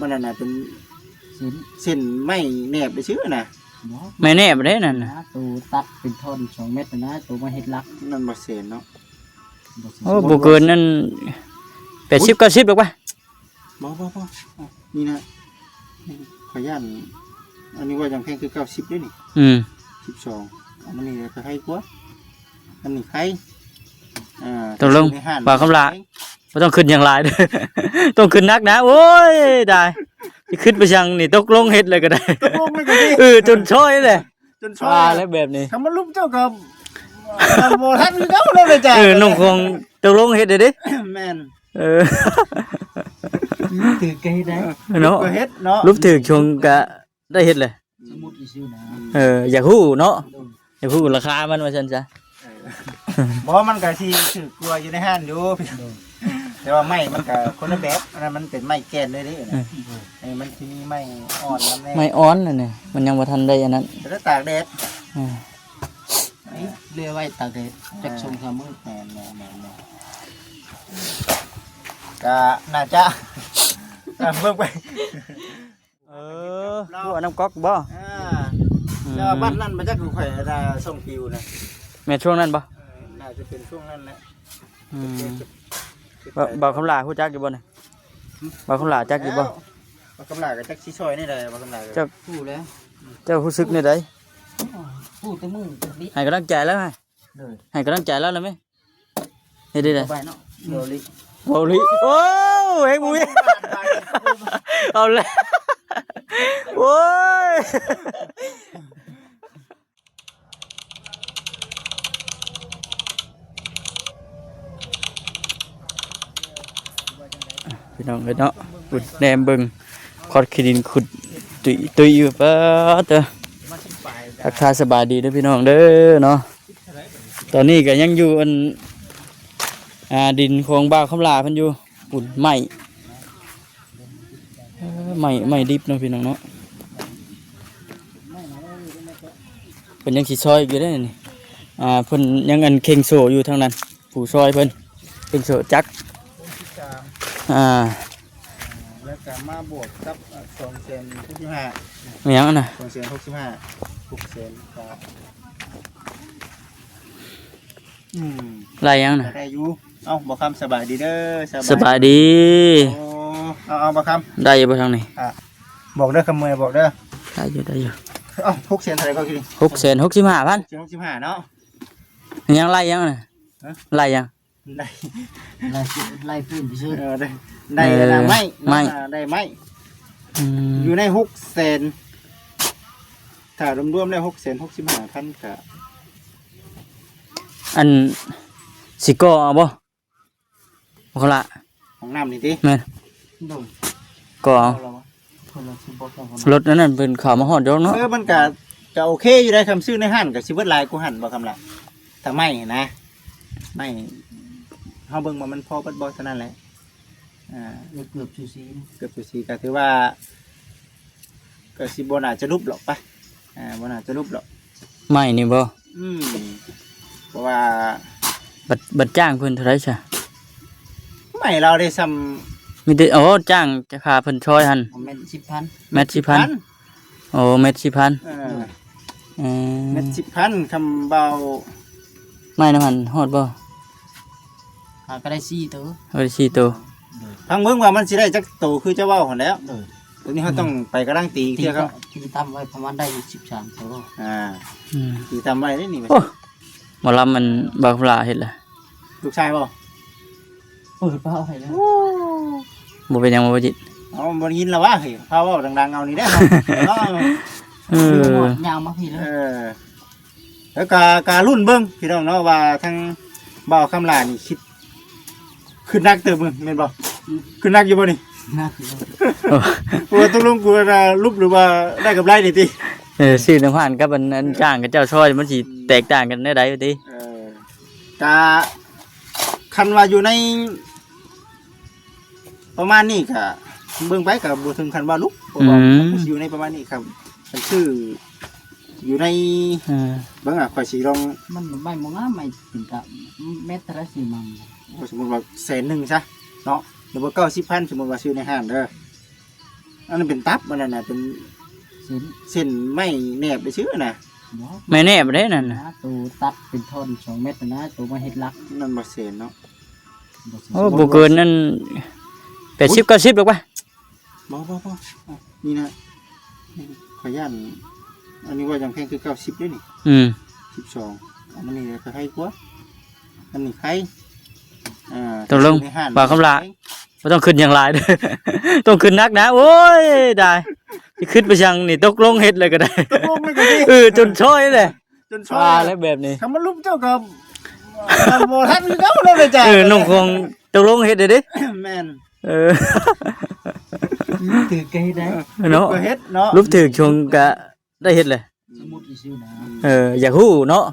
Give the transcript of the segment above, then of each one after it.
มันน่ะเป็นเส้นไม้แนบไปชื่อน่ะไม่แนบเด้นั่นน่ะตัวตัดเป็นท่อน2 เมตรนะตัวมาเฮ็ดลักนั่นบ่เส้นเนาะโอ้บ่เกินนั่น80 90ดอกป่ะบ่นี่นะขออนุญาตอันนี้ว่ายังแพงคือ90ด้วยนี่12อันนี้ก็ให้กว่าอันนี้ใครตกลงบ่คำลาบ่ต้องขึ้นอย่างหลายเด้อต้องขึ้นนักนะโอ้ยได้สิขึ้นไปจังนี่ตกลงเฮ็ดเลยก็ได้ตกลงเลยก็ดีจนช้อยเลยจนช้อยแล้วแบบนี้คำว่าลุกเจ้ากับบ่ทันคือเก่าเลยจ้ะน้องคงตกลงเฮ็ดได้ดิแม่นถือก็เฮ็ดได้เนาะก็เฮ็ดเนาะรูปถือชงก็ได้เฮ็ดเลยสมมุติอีซื่อนะอยากฮู้เนาะอยากฮู้ราคามันว่าซั่นซะบ่มันก็สิถือกลัวอยู่ในห้านอยู่แต่ว่าไม้มันก็คนละแบบอันนั้นมันเป็นไม้แก่นเลยดิไอ้มันสิมีไม้อ่อนนำแน่ไม้อ่อนนั่นนี่มันยังบ่ทันได้อันนั้นแต่ตากแดดเลื่อยไว้ตากแดดจักชง3 มื้อแม่นก็น่าจะเบิ่งไปดูน้ำก๊อกบ่แล้วบ้านนั้นมาจากดูข่อยน่ะส่งปิวนะแม่ช่วงนั้นบ่น่าจะเป็นช่วงนั้นแหละบ่คำลาฮู้จักอยู่บ่นี่บ่คำลาจักอยู่บ่บ่คำลาก็จักสิซอยนี่แหละบ่คำลาจักฮู้แล้วเจ้ารู้สึกนี่ได้ฮู้แต่มึงให้กำลังใจแล้วให้กำลังใจแล้วมั้ยเฮ็ดได้ไปเนาะโดลิโอ้เฮ้ยมุ้ยเอาเลยโอ้ยพี่น้องเนาะขุดแหนมเบิ่งคอดขี้ดินขุดตุยอยู่ป่ะเด้อทักทายสบายดีเด้อพี่น้องเด้อเนาะตอนนี้ก็ยังอยู่อันดินของบ่าวคำลาเพิ่นอยู่ปุ่นใหม่ดิบเนาะพี่น้องเนาะเพิ่นยังสิซอยอยู่ได้นี่เพิ่นยังอันเข่งโซอยู่ทางนั้นผู้ซอยเพิ่นเข่งโซจักแล้วก็มาบวกกับ265มีหยังน่ะ265 600,000ครับไรยังน่ะได้อยู่เอ้าบ่คำสบายดีเด้อสบายดีเอาบ่คำได้อยู่บ่ทางนี้บอกเด้อคำเมยบอกเด้อได้อยู่เอ้า600,000เท่าไหร่ก็คิด665,000เนาะยังไรยังน่ะไรยังไล่ฟื้นไปซื้อได้ไม่ได้ไหมอยู่ใน600,000ถ้ารวมๆแล้ว665,000ก็อันสิก่อเอาบ่บ่ละของน้ำนี่ติแม่นก่อรถนั้นเป็นข้าวมาฮอดยกเนาะมันก็โอเคอยู่ได้คำซื้อในห้างก็สิเบิดหลายกูหั่นบ่คำละถ้าไม่นะไม่เฮาเบิ่งว่ามันพอเบิดบ่เท่านั้นแหละเกือบซูซีก็ถือว่าก็สิบ่น่าจะรูปหรอกปะบ่น่าจะรูปหรอกไม่นี่บ่เพราะว่าบัดจ้างเพิ่นเท่าไหร่ซะไม่เราได้ซ้ำมีแต่จ้างจะค่าเพิ่นช่วยหั่นเม็ด 10,000เม็ด 10,000เม็ด 10,000เม็ด 10,000คำเบาไม่น้ำหั่นฮอดบ่ก็ได้4ตัว4ตัวพังเบิ่งว่ามันสิได้จักตัวคือจะเว้าหั่นแล้วตัวนี้เขาต้องไปกำลังตีเที่ยครับตีตามไว้ประมาณได้13ตัวตีตามไว้ได้นี่หมอลำมันบางปลาเห็ดล่ะลูกชายบ่เปล่าให้แล้วบ่เป็นยังบ่จิตบ่ยินแล้ววะเฮ้ยพาเว้าดังๆเอานี่ได้ยาวมาพี่เลยแล้วการุ่นเบิ่งพี่น้องเนาะว่าทั้งบ่าวคำลานี่คิดขึ้นนักเติบมึงแม่นบ่ขึ้นนักอยู่บ่นี่นักกูตกลงกูรูปหรือว่าได้กับไรนี่ติซื้อน้ำผ่านกับอันจ้างกับเจ้าช่อยมันสิแตกต่างกันได้ใดติกะคันว่าอยู่ในประมาณนี้ค่ะเบิ่งไปก็บ่ถึงคันว่าลุกบ่อยู่ในประมาณนี้ครับมันคืออยู่ในเบิ่งข่อยสิลองมันไม่มองอ่ะไม่ถึงกับเม็ดละ4มังสมมุติว่า100,000ซะเนาะหรือว่า90,000สมมุติว่าซื้อในห้างเด้อ อันนั้นเป็นตับมันน่ะเป็น สิน เส้นไม้แนบไปชื่อน่ะ บ่ ไม่แน่บ่ได้นั่น นะ น่ะ ตัวตัดเป็นท่อน2 เม็ดนะตัวมาเฮ็ดลัก นั่นบ่เส้นเนาะ บ่สิ โอ้บ่เกินนั่น80 90หรอกวะ บ่นี่นะขอย่านอันนี้ว่ายังแพงคือ90ด้วยนี่ อืม 12อันนี้ก็ให้กว่าอันนี้ไข่ตกลง ในห้าง ว่าคำลา บ่ต้องขึ้นอย่างหลายเด้อ ต้องขึ้นนักนะโอ้ยได้สิขึ้นไปจังนี่ตกลงเฮ็ดเลยก็ได้ ตกลงเลยก็ดี จนช้อยเลย จนชอ ว่า บ แล้วแบบนี้ คำว่าลุกเจ้ากับบ่ทันคือเก่าเลยจ้ะ น้องคงตกลงเฮ็ดได้เด้ แม่น ถือไกได้ เนาะ ก็เฮ็ดเนาะ รูปถือชงก็ได้เฮ็ดเลย สมมุติอีซื่อนะ อยากฮู้เนาะ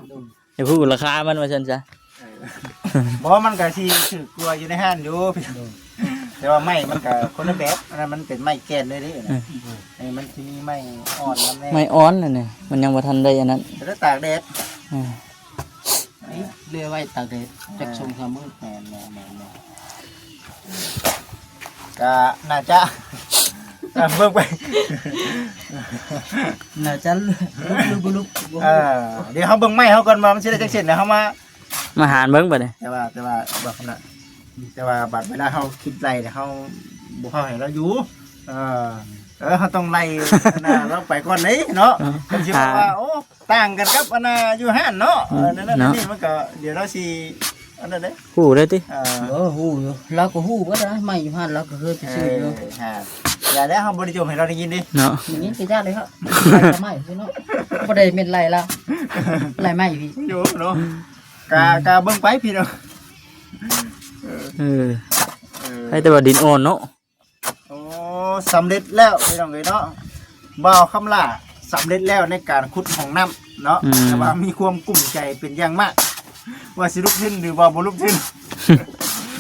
อยากฮู้ราคามันว่าซั่นซะ บ่มันก็สิถือกลัวอยู่ในห้างอยู่แต่ว่าไม้มันก็คนละแบบอันนั้นมันเป็นไม้แกนเลยเด้นะไอ้มันสิมีไม้อ่อนนำแน่ ไม่อ้อนนั่นนี่มันยังบ่ทันได้อันนั้น แต่ถ้าตากแดด อ่า นี่เรือไว้ตากแดดจัก2 3มื้อ แม่นก็น่าจะเบิ่งไป น่าจะลุกบ่ลุกบ่ เดี๋ยวเฮาเบิ่งไม้เฮาก่อนว่ามันสิได้จักเส้นแล้วเฮามา มาหารเบิ่งบัดนี้ แต่ว่าบอกคำนั้นแต่ว่าบัดเวลาเฮาคิดไล่เนี่ยเฮาบ่เข้าให้เราอยู่เฮาต้องไล่อันน่ะเราไปก่อนนี้เนาะมันสิบอกว่าโอ้ต่างกันกับอันน่ะอยู่ห้านเนาะนั่นนี่มันก็เดี๋ยวเราสิอันนั้นเด้ ฮู้ได้ติ ฮู้อยู่เราก็ฮู้บ่ได้ไม่อยู่หั่นเราก็เคยไปซื้ออยู่ อย่าแล้วเฮาบ่ได้จมให้เราได้ยินดิ เนาะ อย่างนี้ก็ยากเลยครับไล่ก็ไม่ใช่เนาะบ่ได้เม็ดไล่ละไล่ไม่พี่ อยู่เนาะกะเบิ่งไปพี่เนาะ ให้แต่ว่าดินอ่อนเนาะ โอ้สำเร็จแล้วพี่น้องเอ้ยเนาะบ่าวคำล่าสำเร็จแล้วในการขุดห้องน้ำเนาะแต่ว่ามีความกุ้มใจเป็นอย่างมากว่าสิลุกขึ้นหรือว่าบ่ลุกขึ้น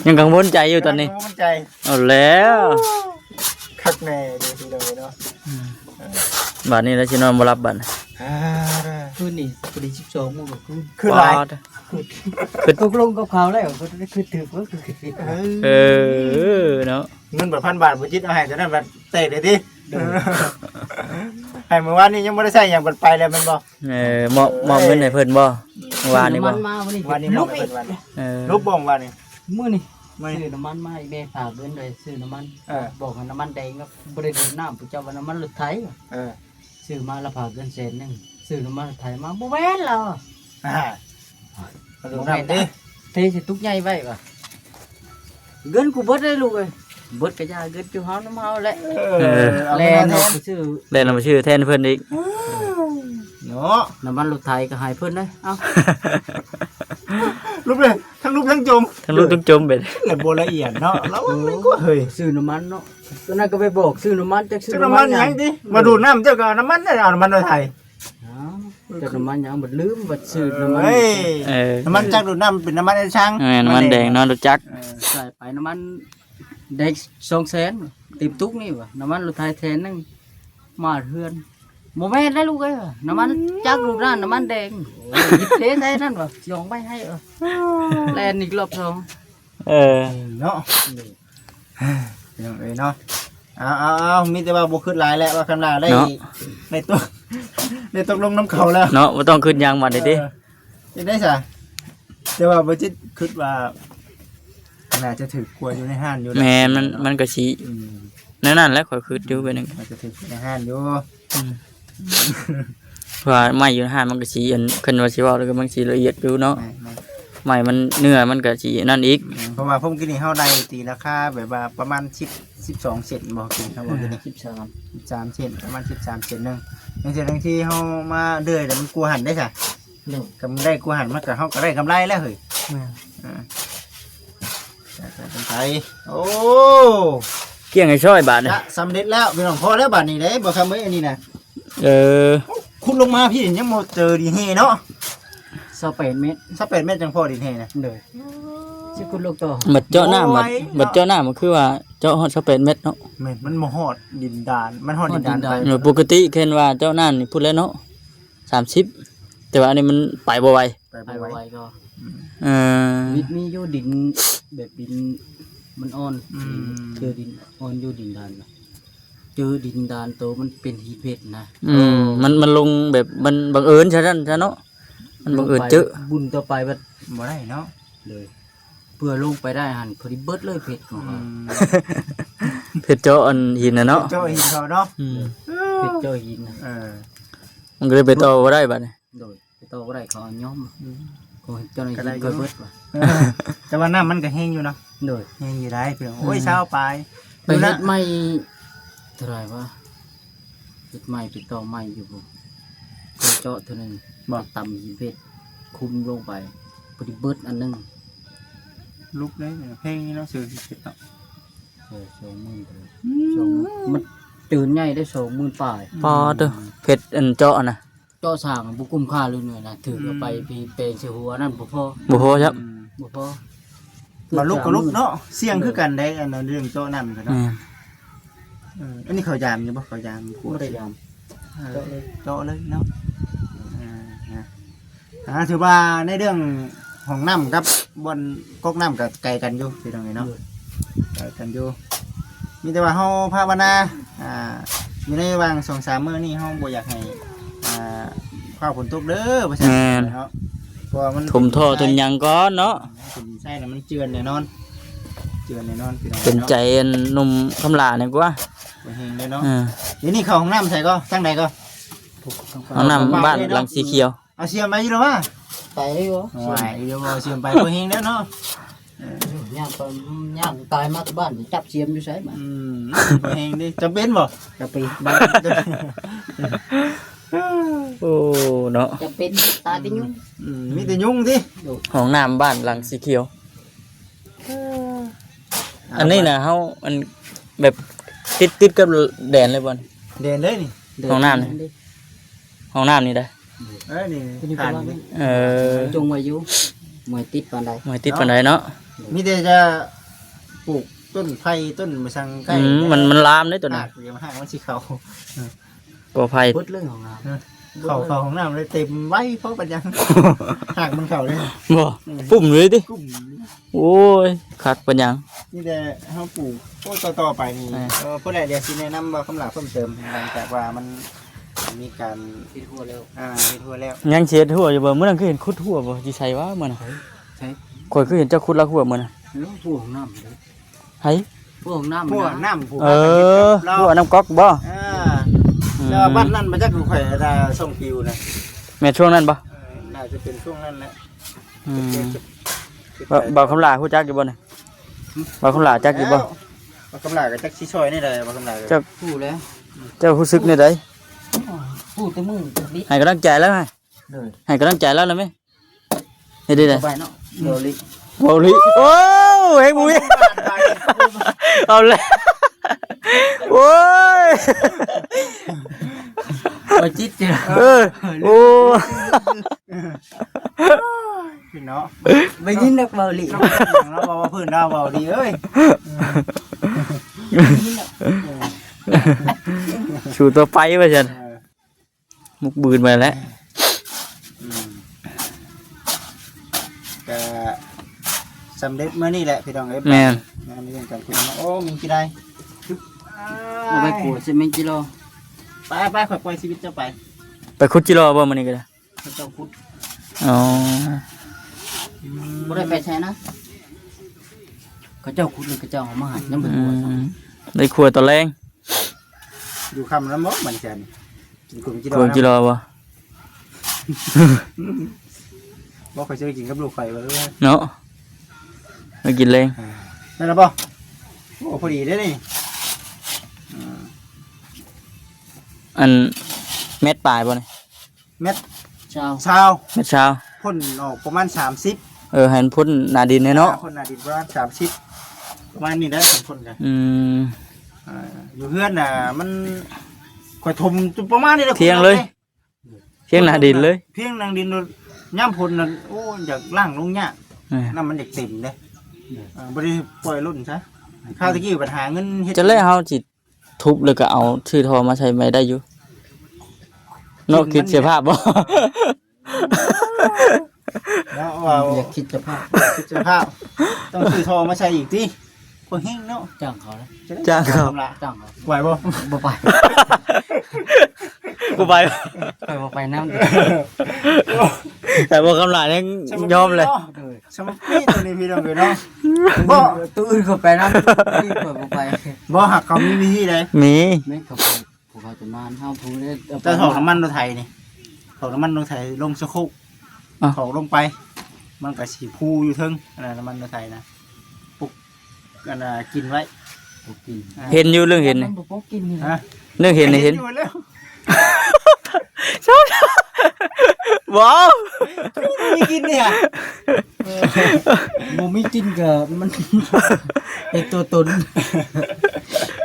ยังกังวลใจอยู่ตอนนี้ มันใจ เอาแล้ว คักแน่เด้พี่น้องเอ้ยเนาะ บัดนี้แล้วสินอนบ่หลับบัด คืนนี้พอดี12โมงก็คืน คือหลาย ตกลงกับเขาแล้วก็ได้คือถือก็คือ เนาะ เงิน1,000 บาทบ่จิตเอาให้แต่นั้นบัดเตะได้ดิให้เมื่อวานนี้ยังบ่ได้ใช้หยังบัดไปแล้วแม่นบ่ มอบเงินให้เพิ่นบ่วานนี่บ่ มันมาวันนี้ วันนี้ ลุ ลุ ก ก อีก วันนี้ เออ ลุกบ่งวันนี้ มื้อนี้ มื้อ ซื้ นี้ อน้ำมันมาอีกแม่ฝากเงินเลยซื้อน้ำมัน บอกว่าน้ำมันแดงก็บ่ได้ดูดน้ำผู้เจ้าว่าน้ำมันรถไถ ซื้อมาแล้วฝากเงิน100,000ซื้อน้ำมันรถไถมาบ่แม่นแล้ว มาดูน้ำดิ เทสิตุกใหญ่ไว้ว่ะเงินกูเบิดเลยลูกเอ้ยเบิดก็ย่าเงินอยู่เฮาน้ำเฮาแหละ เอา แล แล้ น ว เอาไปซื้อ แล้วเรามาชื่อแทนเพิ่นอีก เนาะ น้ำมันรถไถก็ให้เพิ่นเลยเอ้า รูปเลยทั้งรูปทั้งจม ทั้งลูกทั้งจมเบ็ด ละบ่ละเอียดเนาะแล้วมันไม่กลัวเฮ้ย ซื้อน้ำมันเนาะตอนนั้นก็ไปบอกซื้อน้ำมันจักซื้อ น้ำมันหยังดิมาดูน้ำเจ้าก็น้ำมันได้เอาน้ำมันโดยไทย จักน้ำมันหยังบ่ลืมบ่ซื้อน้ำมัน เฮ้ย เออ น้ำมันจากดูดน้ำเป็นน้ำมันไอ้ช่าง น้ำมันแดงเนาะรู้จัก ใส่ไปน้ำมันแดง200,000ติดตุกนี่ว่ะน้ำมันรถไถแทนนึงมาเฮือนบ่แม่นได้ลูกเอ้ยน้ำมันจักรูปร้านน้ำมันแดงโอ้ยหยิบเทได้นั่นว่ะยองไปให้แลนอีกรอบสอง เออ เนาะอย่างเนาะเอามีแต่ว่าบ่ขึ้นหลายแล้วว่าคำลาได้ในตัวในตกลงน้ำเขาแล้ว เนาะบ่ต้องขึ้นยางมาได้ดิ ได้ซะแต่ว่าบ่จิตคิดว่าน่าจะถือกลัวอยู่ในห้านอยู่ แม่มันก็สินั่นแหละข่อยคิดอยู่ไปนึง น่าจะถือในห้านอยู่ ว่าไม้อยู่ในห้างมันก็สิอันคันว่าสิเว้าแล้วก็มันสิละเอียดอยู่เนาะไม้มันเนื้อมันก็สินั่นอีก เพราะว่าผมกินนี่เฮาได้ตีราคาแบบว่าประมาณ12เซนบ่กินครับบ่กินนี่ 13เซนประมาณ13เซนนึงจังซี่ทั้งที่เฮามาเดือยแล้วมันกลัวหันได้ซะกำไรกลัวหันมันก็เฮาก็ได้กำไรแล้วเฮ้ยเป็นไผโอ้ เกี่ยงให้ช่อยบาทนี่ ละสำเร็จแล้วพี่น้องพอแล้วบัดนี้เด้บ่คำมื้ออันนี้น่ะ เออ คุณลงมาพี่ยังบ่เจอดินเฮเนาะ 28 เมตร 28เมตรจังพอดินเฮน่ะ เลยสิคุณลูกต่อ บัดเจาะหน้าบัดเจาะหน้ามันคือว่าเจาะฮอด28เมตรเนาะ แม่นมันบ่ฮอดดินดานมันฮอดดินดานไป ปกติเห็นว่าเจาะหน้านี่พูดแล้วเนาะ30แต่ว่าอันนี้มันไปบ่ไหว ไปไวก็ เออ มีอยู่ดินแบบดินมันอ่อนคือดินอ่อนอยู่ดินดานน่ะ เจอดินดานโตมันเป็นหินเพชรนะ มันลงแบบมันบังเอิญใช่ไหมใช่เนาะมันบังเอิญเจอ บุญต่อไปบัด บ่ได้เนาะ เลยเพื่อลงไปได้หันพอดีเบิดเลยเพชรของเขา เพชรเจาะอันหินน่ะเนาะ เจ้าหินเขาเนาะ เพชรเจ้าหินนะ มันก็เลยไปต่อบ่ได้บัดนี้ โดยไปต่อบ่ได้เขาเอาย้อมเขาเห็นเจ้าหน้าที่ก็เบิดว่ะ แต่ว่าน้ำมันก็แห้งอยู่เนาะ โดย แห้งอยู่ได้เพียงโอ้ยเช้าไป ไปเฮ็ดไม่เท่าไหร่วะเฮ็ดไม่ไปต่อไม่อยู่บ่ก็เจาะเท่านึงบ่ต่ำหินเพชรคุมลงไปพอดีเบิดอันนึง ลุกเลยเพลงนี้เนาะสื่อสิเนาะ 20,000เลย20,000มันตื่นใหญ่ได้20,000ป่าย พอเด้อเพชรอันเจาะน่ะ เจาะสร้างบ่คุ้มค่าเลยหน่อยนะถือเอาไปพี่เปย์ใส่หัวนั่นบ่พอ บ่พอครับ บ่พอ มาลุกก็ลุกเนาะเสียงคือกันได้อันนั้นเรื่องโจ้นั่นกันเนาะอันนี้เขายามอยู่บ่เขายาม บ่ได้ยาม โจ้เลยเนาะถือว่าในเรื่องของน้ำกับบนก๊อกน้ำกับไก่กันอยู่พี่น้องเนาะไก่กันอยู่มีแต่ว่าเฮาภาวนาอยู่ในวาง2-3 มื้อนี้เฮาบ่อยากให้ข้าวฝนตกเด้อว่าซั่นเนาะเพราะว่ามัน ถมท่อถมหยังก่อนเนาะ ใช่น่ะมันเจือนแน่นอนพี่น้อง เป็นใจอันหนุ่มคำลาเนี่ยกว่า บ่เฮงเลยเนาะเดี๋ยวนี้เข้าห้องน้ำใส่ก็จังใดก็ เอาน้ำบ้านหลังสีเขียว เอาเสียมไปอยู่แล้วว่า ไปเลยบ่ โอ้ยเดี๋ยวบ่เสียมไปบ่เฮงแล้วเนาะ ย่างไปย่างตายมาที่บ้านจับเสียมอยู่ไสมา บ่เฮงดิจะเป็นบ่ จะไป บ้าน โอ้เนาะ จะเป็นตายติยุ่ง มีแต่ยุงติ ห้องน้ำบ้านหลังสีเขียว อันนี้นะเฮาอันแบบติดกับแดนเลยบ่น เด่นเลยนี่ ห้องน้ำนี่ห้องน้ำนี่ได้ นี่ผ่านนี่ จงไว้อยู่มวยติดปานใด ไม่ติดปานใดเนาะ มีแต่จะปลูกต้นไผ่ต้นมะสังไก่ มันลามได้ตัว หา นั้น กเดี๋ยวหากมันสิเข้า กอไผ่ เบิดเรื่องของเรา เข้าห้องน้ำเลยเต็มไว้เพราะปัญญาหากมันเข้าเลย บ่ปุ่มเลยดิ กุ้ม โอ้ยคักปัญญัง นี่แต่เฮาปลูกโอ้ต่อไปนี่ผู้ใดเดี๋ยวสิแนะนำว่าคำหลักเพิ่มเติมหลังจากว่ามันมีการ ติดหัวแล้ว มีทั่วแล้ว ยังเช็ดหัวอยู่บ่มื้อนั้นคือเห็นขุดหัวบ่สิใส่ว่ามื้อน่ะ ใช่ ข่อยคือเห็นเจ้าขุดลักหัวมื้อน่ะ แล้วผู้ของน้ำเลย ไผ ผู้ของน้ำ พวก นะ น้ำผู หัวน้ำก๊อกบ่ แล้วบ้านนั้นมาจากข่อยได้ส่งคิวนะ แม่ช่วงนั้นบ่ น่าจะเป็นช่วงนั้นแหละ บ่คำลาฮู้จักอยู่บ่นี่บ่คำลาจักอยู่บ่ บ่คำลากับจักสิซอยนี่ได้บ่คำลา เจ้า ผู้แล้ว เจ้ารู้สึกในใด ผู้แต่มึงดิ ให้กำลังใจแล้วไง เลย ให้กำลังใจแล้วนะแม่เฮ็ดได้ ไปเนาะโดลิ บ่ลิโอ้เฮ้ยบุ้ยเอาเลยโอ้ย ไปจิตเจ้า โอ้ พี่เนาะ ไปยินนักเบาหลี เราบอกว่าพื้นเราเบาดีเอ้ย ชูตัวไปว่าซั่นมุกบืนมาแล้ว ก็สำเร็จเมื่อนี่แหละพี่น้องเอ้ย แม่น งานนี้เรื่องการคุยโอ้มีกี่ได้ เอาไปกูสิไม่กิโล ไปขอปล่อยชีวิตเจ้าไป ไปขุดจิรอบ่มื้อนี้ก็ได้ เจ้าพุทธ อ๋อ บ่ได้ไปใช้นะเขาเจ้าคุดเลยเขาเจ้าเอามาหันยังเป็นหัว ได้ครัวตอนแรง อยู่คำแล้วมั้งมันแค่นี้กินกลุ่มกี่ ครัวจิรอบ่ บอกเคยเจอกินกับลูกไฟมาเลย เนาะมากินแรง นั่นนะป่ะโอ้พอดีได้นี่ อันเม็ดปลายบ่นี่ เม็ด เช้า เช้า เม็ดเช้า พ่นออกประมาณ30 ให้มันพ่นหน้าดินแน่เนาะ พ่นนาดินประมาณ30ประมาณนี้ได้สองคนกัน อยู่เพื่อนน่ะมันข่อยทมจุประมาณนี้แหละ เที่ยงเลยเที่ยงหน้าดินเลย เพียงนางดินย่ำพลน่ะโอ้อยากล่างลงเนี่ยน้ำมันอยากเต็มเลยบริปล่อยรุ่นซะข้าวตะกี้ปัญหาเงินเฮ็ด จะเล่เฮาจิทุบแล้วก็เอาชื่อทอมาใช้ไม่ได้อยู่เนาะคิดเสียภาพบ่ แล้วว่า อยากคิดจะพา คิดจะภาพต้องซื้อทองมาใช้อีกที บ่แห้งเนาะ จ้างเขาแล้ว จ้างเขา จ้างเขา ไหวบ่ บ่ไป กูไป ไปบ่ไปน้ำ แต่บ่คำลายังยอมเลย สมปีตัวนี้พี่น้องเอ้ยเนาะบ่ ตัวอื่นเขาไปน้ำนี่เขาบ่ไป บ่หักเขามีวิธีใด มี ไม่เขาไปผู้เขาจะนานห้าผู้ได้ แต่ถอกน้ำมันรถไถนี่ถอกน้ำมันรถไถลงสะโคกถอกลงไป มันก็สิพูอยู่เทึงอันนั้นน้ำมันรถไถนะปุกอันน่ะกินไว้ บ่กิน เห็นอยู่เรื่องเห็นนี่ บ่พอกินนี่ ฮะ เรื่องเห็นนี่เห็น อยู่แล้ว ว้าว มีกินเนี่ย บ่มีกินก็มัน เป็นตัวตน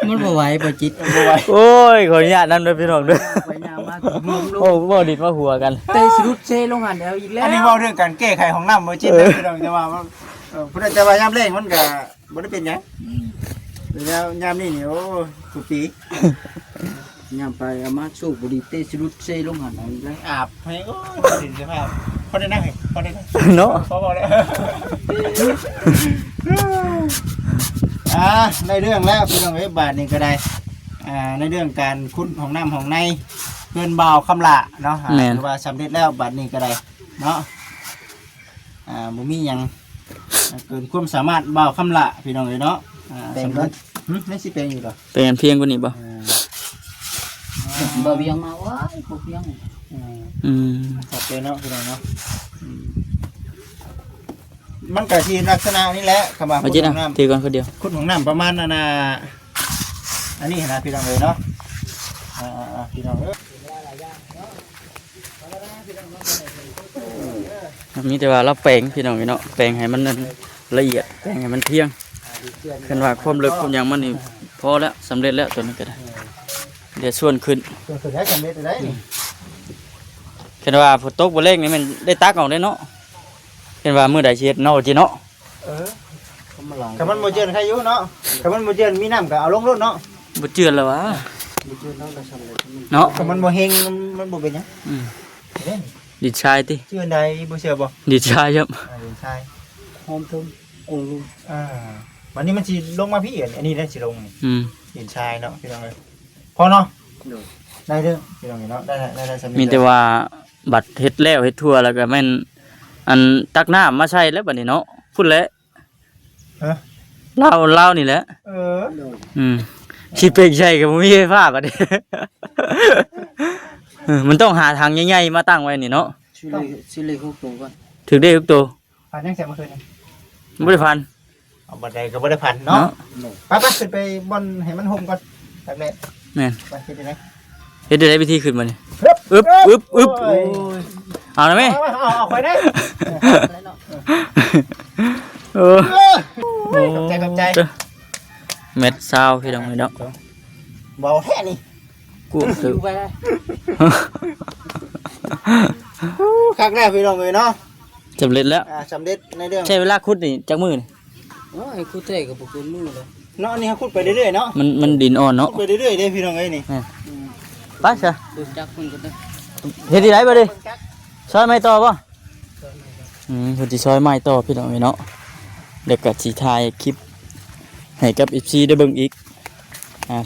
มันบ่ไหวบ่จิต บ่ไหว โอ้ยขออนุญาตนำด้วยพี่น้องด้วย ไปยามมาเมืองล โอ้ ง บ่ดิดมาหัวกัน เตะสรุดเซลงหันแล้วอีกแล้ว อันนี้เว้าเรื่องการแก้ไขของน้ำบ่จิตเด้อพี่น้องแต่ว่ามันพุ่นแต่ว่ายามแรงมันก็บ่ได้เป็นหยังแล้วยามนี้นี่โอ้ทุกปี ยามไปเอามาสูบบุหรี่เตะสรุดเซลงหันแล้วอีกแล้ว อาบให้โอ้ยดินสภาพพอได้นั่งให้พอได้นั่ง เนาะ พอบอกแล้วในเรื่องแล้วพี่น้องเอ้ยบาทนี้ก็ได้ในเรื่องการคุ้นของน้ำของในเกินเบาคำละเนาะหรือว่าสำเร็จแล้วบาทนี้ก็ได้เนาะบ่มีหยังเกินความสามารถเบาคำละพี่น้องเอ้ยเนาะสำเร็จไม่สิเป็นอยู่หรอ เป็นเพียงกว่านี้บ่ บ่เวียงมาว้ายบ่เวียง อืม ขอบใจเนาะพี่น้องเนาะมันก็สิลักษณะนี้แหละคำว่า มา คุ้ จิ น นะ ของน้ำ ถือก่อนคนเดียว คุณของน้ำประมาณนั้นนะอันนี้นะพี่น้องเลยเนาะพี่น้องเอ้ย มีแต่ว่าเราแปลงพี่น้องเนาะแปลงให้มันละเอียดแปลงให้มันเที่ยงคันว่าความลึกความหยังมันนี่พอแล้วสำเร็จแล้วตัวนี้ก็ได้เดี๋ยวส่วนขึ้น ตัวสุดท้ายสำเร็จได้นี่ คันว่าฝนตกบ่เร่งนี่มันได้ตักเอาได้เนาะเห็นว่ามื้อใดสิเฮ็ดเนาะจิเนาะ เขามาลอง คำมันโมเจนใครอยู่เนาะคำมันโมเจนมีน้ำก็เอาลงรถเนาะ บ่เจือนแล้ววะ บ่เจอน้องก็สำเร็จ เนาะ คำมันโมเฮงมันโมเป็นหยัง อืม เล่น ดิดชายติ ชื่อใดบ่เชื่อบ่ ดิดชายครับ เล่นชาย หอมทึมองลุง วันนี้มันสิลงมาพี่อันนี้ได้สิลง อืม เล่นชายเนาะพี่น้องเลยพอเนาะได้เด้อพี่น้องเนาะได้สำเร็จ มีแต่ว่าบัตรเฮ็ดแล้วเฮ็ดทั่วแล้วก็แม่นอันตักน้ำมาใช้แล้วบัดนี้เนาะพุ่นแหละเล่านี่แหละ อืมสิเปกใช่ก็บ่มีไฟฟ้าบัดนี้ มันต้องหาทางใหญ่ๆมาตั้งไว้นี่เนาะ สิเลย6ตัวก่อน ถึงได้ทุกตัว ผ่านยังแสบเมื่อคืน บ่ได้พัน เอาบันไดก็บ่ได้ผ่านเนาะ เนาะ ไปขึ้นไปบนให้มันห่มก่อนตักแดด แม่น ไปคิดได้ไหม เฮ็ดได้วิธีขึ้นมานี่อึบอึบอึบโอ้ยเอานะแม่ เอาไปได้ เออ ขอบใจ เม็ดซาวพี่น้องเนาะ เบาแค่นี้ กูถือ อยู่ไปได้ ครั้งแรกพี่น้องเลยเนาะ สำเร็จแล้ว สำเร็จในเรื่อง ใช้เวลาขุดนี่จักมื้อนี่ โอ้ยกูเตะกับบ่กินมือเลย เนาะนี่เขาขุดไปเรื่อยๆเนาะ มันดินอ่อนเนาะ ขุดไปเรื่อยๆเด้พี่น้องเอ้ยนี่ ไปซะ ดูจักมันก็ได้ เฮ็ดที่ไหนบ่ดิซอยไม้ต่อบ่เพิ่นสิซอยไม้ต่อพี่น้องเนาะเดี๋ยวก็สิถ่ายคลิปให้กับ FC ได้เบิ่งอีก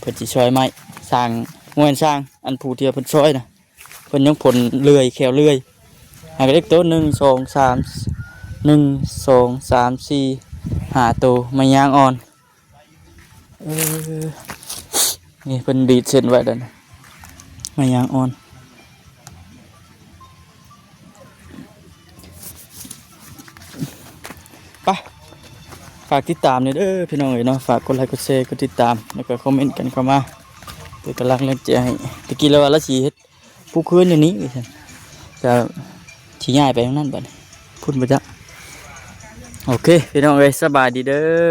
เพิ่นสิซอยไม้สร้างงวนสร้างอันผู้ที่เพิ่นซอยน่ะเพิ่นยังผลเลื่อยแขวเลื่อยหากเล็กโต1 2 3 1 2 3 4 5ตัวไม้ยางอ่อนนี่เพิ่นดีดเส้นไว้เด้อนะไม้ยางอ่อนไปฝากติดตามเด้อพี่น้องเนาะฝากกดไลค์กดแชร์กดติดตามแล้วก็คอมเมนต์กันเข้ามาเป็นกำลังแรงใจให้ตะกี้เราว่าเราสิเฮ็ดผู้คืนอยู่นี้ว่าซั่นจะสิย้ายไปทางนั้นบัดนี้พุ่นบ่จ๊ะโอเคพี่น้องเอ้ยสบายดีเด้อ